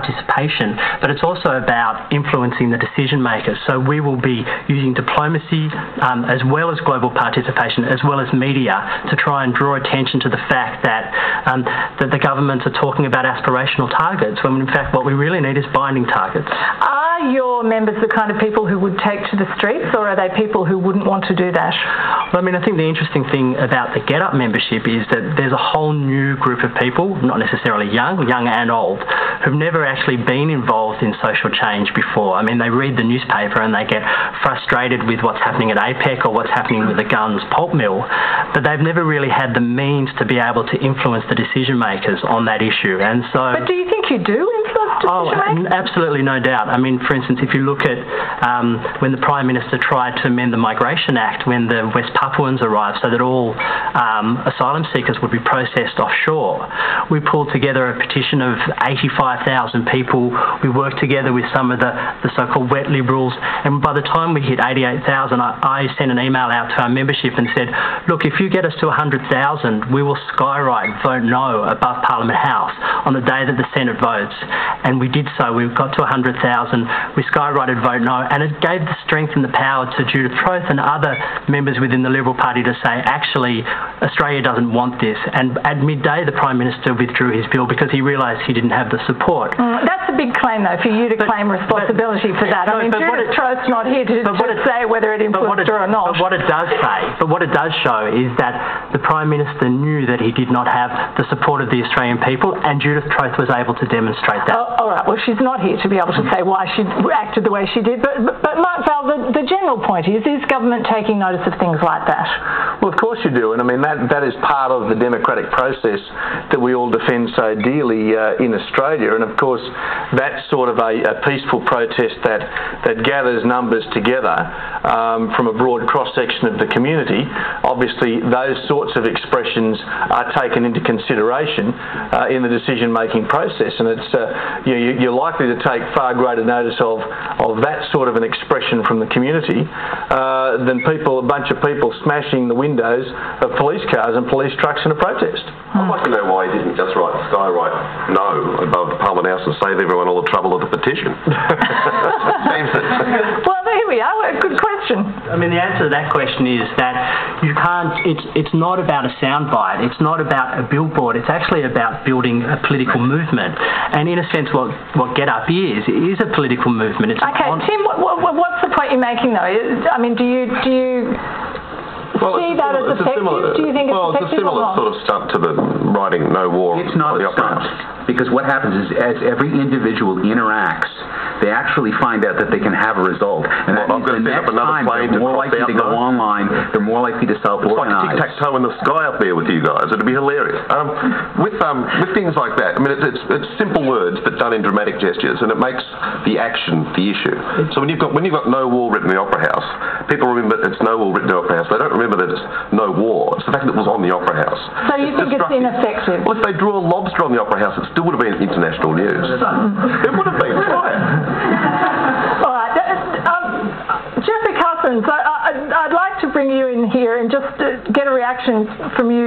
participation, but it's also about influencing the decision makers. So we will be using diplomacy as well as global participation, as well as media, to try and draw attention to the fact that that the governments are talking about aspirational targets, when in fact what we really need is binding targets. Are your members the kind of people who would take to the streets, or are they people who wouldn't want to do that? Well, I mean, I think the interesting thing about the GetUp membership is that there's a whole new group of people, not necessarily young and old, who've never actually been involved in social change before. I mean, they read the newspaper and they get frustrated with what's happening at APEC or what's happening with the guns pulp mill, but they've never really had the means to be able to influence the decision makers on that issue. And so, but do you think you do influence decision makers? Absolutely, no doubt. I mean, for instance, if you look at when the Prime Minister tried to amend the Migration Act when the West Papuans arrived so that all asylum seekers would be processed offshore, we pulled together a petition of 85,000 people. We worked together with some of the so-called wet liberals, and by the time we hit 88,000, I sent an email out to our membership and said, look, if you get us to 100,000, we will skywrite vote no above Parliament House on the day that the Senate votes. And we did so. We got to 100,000. We skywrited vote no, and it gave the strength and the power to Judith Troth and other members within the Liberal Party to say, actually, Australia doesn't want this. And at midday, the Prime Minister withdrew his bill because he realised he didn't have the support. That's a big claim, though, for you to claim responsibility for that. I mean, Judith Troth's not here to say whether it influenced her or not. But what it does show is that the Prime Minister knew that he did not have the support of the Australian people, and Judith Troth was able to demonstrate that. All right, well, she's not here to be able to say why she acted the way she did, but Mark Val, the general point is government taking notice of things like that? Well, of course you do, and I mean, that is part of the democratic process that we all defend so dearly in Australia, and of course, that's sort of a peaceful protest that gathers numbers together from a broad cross-section of the community. Obviously, those sorts of expressions are taken into consideration in the decision-making process, and it's you're likely to take far greater notice of that sort of an expression from the community than a bunch of people smashing the windows of police cars and police trucks in a protest. I'd like to know why he didn't just skywrite no above Parliament House and save everyone all the trouble of the petition. Well, there we are. Good question. I mean, the answer to that question is that you can't. It's not about a soundbite. It's not about a billboard. It's actually about building a political movement. And in a sense, what GetUp is a political movement. It's okay, Tim. What's the point you're making, though? I mean, do you see that as effective? Do you think it's effective? Well, it's a similar sort of stunt to the writing no war. It's not a stunt, because what happens is as every individual interacts, they actually find out that they can have a result. And that means the next time they're more likely to go online, they're more likely to self-organize. It's like tic-tac-toe in the sky up there with you guys. It'd be hilarious. With things like that, I mean, it's simple words but done in dramatic gestures, and it makes the action the issue. So when you've got no war written in the Opera House, people remember it's no war written in the Opera House. They don't remember that it's no war. It's the fact that it was on the Opera House. So you think it's ineffective? Well, if they drew a lobster on the Opera House, it still would have been international news. It would have been. Try it. All right. Jeffrey Cousins, I'd like to bring you in here and just get a reaction from you